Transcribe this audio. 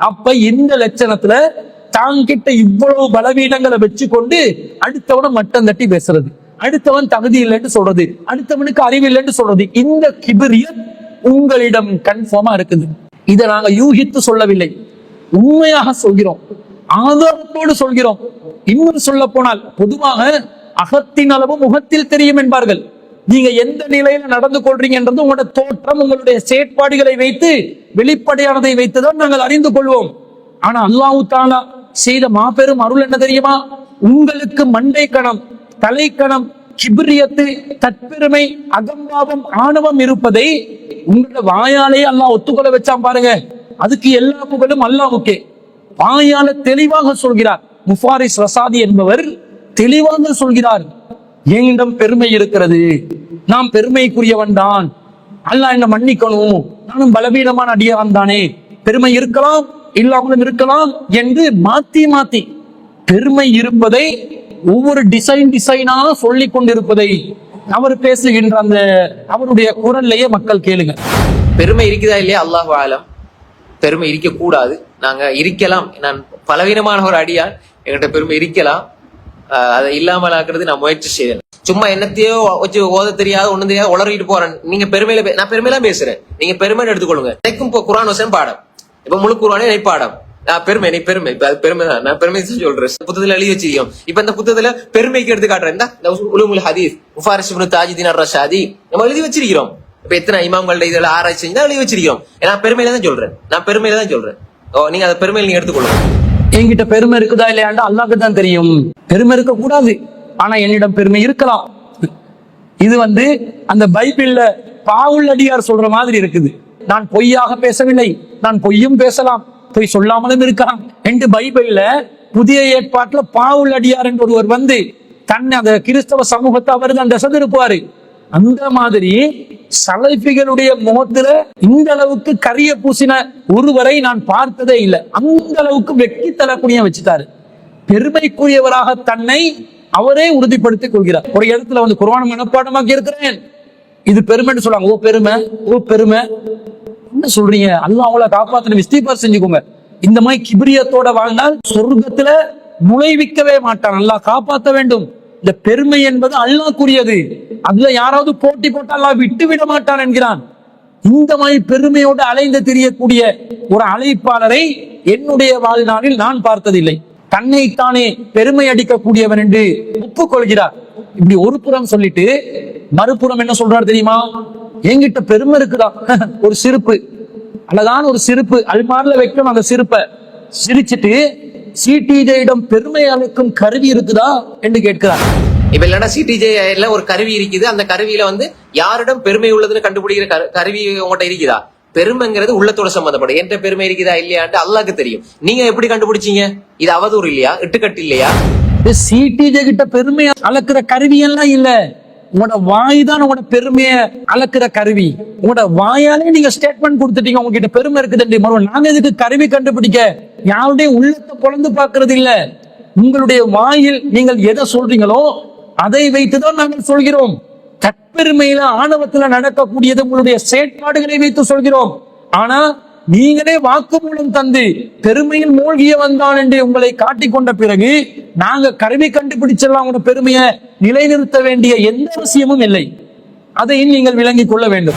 அப்ப இந்த லட்சணத்துல தாங்கிட்ட இவ்வளவு பலவீனங்களை வச்சு கொண்டு அடுத்தவனை மட்டம் தட்டி பேசுறது, அடுத்தவன் தகுதி இல்லைன்னு சொல்றது, அடுத்தவனுக்கு அறிவு இல்லைன்னு சொல்றது, இந்த கிபிரியத் உங்களிடம் கன்ஃபார்மா இருக்குது. இதை நாங்க யூகித்து சொல்லவில்லை, உண்மையாக சொல்கிறோம், ஆதாரத்தோடு சொல்கிறோம். இன்னும் சொல்ல போனால் பொதுவாக அகத்தின் அளவு முகத்தில் தெரியும் என்பார்கள். நீங்க எந்த நிலையில நடந்து கொள்றீங்கன்றது உங்களோட தோற்றம், உங்களுடைய செயற்பாடுகளை வைத்து, வெளிப்படையானதை வைத்துதான் நாங்கள் அறிந்து கொள்வோம். ஆனா அல்லாஹ் தஆலா செய்த மாபெரும் அருள் என்ன தெரியுமா? உங்களுக்கு மண்டை கணம், தலைக்கணம், கிபிரியத்து, தற்பெருமை, அகம்பாவம், ஆணவம் இருப்பதை உங்களோட வாயாலே அல்லாஹ் ஒத்துக்கொள்ள வச்சான் பாருங்க. அதுக்கு எல்லா புகழும் அல்லாஹ்வுக்கே. வாயால தெளிவாக சொல்கிறார் முஃபாரிஸ் ரசாதி என்பவர், தெளிவாக சொல்கிறார், என்னிடம் பெருமை இருக்கிறது, நாம் பெருமைக்குரியவன் தான், அல்லாஹ் என்ன மன்னிக்கணும், நானும் பலவீனமான அடியான் தானே, பெருமை இருக்கலாம் இல்லாமலும் இருக்கலாம் என்று மாத்தி மாத்தி பெருமை இருப்பதை ஒவ்வொரு டிசைனா சொல்லி கொண்டிருப்பதை அவர் பேசுகின்ற அந்த அவருடைய குரல்லையே மக்கள் கேளுங்க. பெருமை இருக்குதா இல்லையா அல்லாஹ் ஆலம். பெருமை இருக்க கூடாது, நாங்க இருக்கலாம், நான் பலவீனமான ஒரு அடியான், என்கிட்ட பெருமை இருக்கலாம், அதை இல்லாமல் ஆக்குறது நான் முயற்சி செய்யறேன். சும்மா என்னத்தையோ வச்சு ஓத தெரியாது ஒண்ணு தெரியாது உளறிட்டு போறேன். நீங்க பெருமையில நான் பெருமையெல்லாம் பேசுறேன், நீங்க பெருமைன்னு எடுத்துக்கொள்ளுங்க. எனக்கும் இப்போ குர்ஆன் வசனம் பாடம், இப்ப முழு குர்ஆனே நீ பாடம், நான் பெருமை நீ பெருமை, இப்ப அது பெருமை தான், நான் பெருமை சொல்றேன். புத்தகத்துல எழுதி வச்சிருக்கோம். இப்ப இந்த புத்தகத்துல பெருமைக்கு எடுத்து காட்டுறேன். இந்த உலூமுல் ஹதீஸ் முஃபாரிஸ் இப்னு தாஜுதீன் அர்-ரஷாதி நம்ம எழுதி வச்சிருக்கிறோம். இப்ப எத்தனை இமாம்களோட இதுல ஆராய்ச்சி செஞ்சு எழுதி வச்சிருக்கோம். நான் பெருமையில தான் சொல்றேன், நான் பெருமையில தான் சொல்றேன். நீங்க அதை பெருமையில நீங்க எடுத்துக்கொள்ளுங்க. என்கிட்ட பெருமை இருக்குதா இல்லையாண்டா அல்லாஹ்க்கு தான் தெரியும். பெருமை இருக்க கூடாது, ஆனா என்னிடம் பெருமை இருக்கலாம். இது அந்த பைபிள்ல பாவுல் அடியார் சொல்ற மாதிரி இருக்குது. நான் பொய்யாக பேசவில்லை, நான் பொய்யும் பேசலாம், பொய் சொல்லாமலும் இருக்கலாம் என்று பைபிள்ல புதிய ஏற்பாட்டுல பாவுல் அடியார் என்று ஒருவர் தன்னை அந்த கிறிஸ்தவ சமூகத்தை அவர் தான் திசை திருப்புவாரு. அந்த மாதிரி சலஃபிகளுடைய முகத்துல இந்த அளவுக்கு கரிய பூசின ஒருவரை நான் பார்த்ததே இல்லை. அந்த அளவுக்கு வெட்டி தரக்கூடிய வச்சுட்டாரு. பெருமைக்குரியவராக தன்னை அவரே உறுதிப்படுத்திக் கொள்கிறார். ஒரு இடத்துல குர்ஆன் மனப்பாடமாக்கி இருக்கிறேன், இது பெருமைன்னு சொல்றாங்க. ஓ பெருமை, ஓ பெருமை என்ன சொல்றீங்க? அல்லாஹ் அவளை காப்பாத்தணும், இஸ்திக்பார் செஞ்சுக்கோங்க. இந்த மாதிரி கிபிரியத்தோட வாழ்ந்தால் சொர்க்கத்துல நுழைவிக்கவே மாட்டான், அல்லாஹ் காப்பாற்ற வேண்டும். இந்த பெருமை என்பது அல்லாஹ்க்குரியது, அதுல யாராவது போட்டி போட்டு அல்லாஹ் விட்டு விட மாட்டான் என்கிறான். இந்த மாதிரி பெருமையோடு அலைந்து திரியக்கூடிய ஒரு அழைப்பாளரை என்னுடைய வாழ்நாளில் நான் பார்த்ததில்லை. தன்னைத்தானே பெருமை அடிக்கக்கூடியவன் என்று ஒப்புக்கொள்கிறார். இப்படி ஒரு புறம் சொல்லிட்டு மறுபுறம் என்ன சொல்றாரு தெரியுமா? என்கிட்ட பெருமை இருக்குதா, ஒரு சிரிப்பு, அழகான ஒரு சிரிப்பு, அல்மாரில வைக்கணும் அந்த சிரிப்பை சிரிச்சுட்டு சிடிஜேயிடம் பெருமை அளிக்கும் கருவி இருக்குதா என்று கேட்கிறார். இப்ப இல்லன்னா சிடிஜேல ஒரு கருவி இருக்குது, அந்த கருவியில யாரிடம் பெருமை உள்ளதுன்னு கண்டுபிடிக்கிற கருவி உங்கள்கிட்ட இருக்குதா? பெருமைங்கிறது உள்ளத்தோட சம்பந்தப்படும். என்கிட்ட பெருமை இருக்குதா இல்லையான்ட்டு அல்லாஹ்க்கு தெரியும். நீங்க எப்படி கண்டுபிடிச்சீங்க? இது அவதூறு இல்லையா, இட்டுக்கட்டு இல்லையா? சிடிஜே கிட்ட பெருமையை அளக்குற கருவி எல்லாம் இல்ல, உங்களோட வாய் தான் உங்களோட பெருமையை அளக்குற கருவி. உங்களோட வாயாலே நீங்க ஸ்டேட்மெண்ட் கொடுத்துட்டீங்க உங்ககிட்ட பெருமை இருக்குது. நாங்க இதுக்கு கருவி கண்டுபிடிக்க யாருடைய உள்ளத்தை பொழந்து பார்க்கறது இல்ல. உங்களுடைய வாயில் நீங்கள் எதை சொல்றீங்களோ அதை வைத்துதான் நாங்கள் சொல்கிறோம். தற்பெருமையில ஆணவத்துல நடக்கக்கூடியது உங்களுடைய செயற்பாடுகளை வைத்து சொல்கிறோம். ஆனா நீங்களே வாக்குமூலம் தந்து பெருமையில் மூழ்கிய வந்தான் என்று உங்களை காட்டிக்கொண்ட பிறகு நாங்க கருவி கண்டுபிடிச்செல்லாம் உங்களோட பெருமையை நிலைநிறுத்த வேண்டிய எந்த அவசியமும் இல்லை. அதையும் நீங்கள் விளங்கிக் கொள்ள வேண்டும்.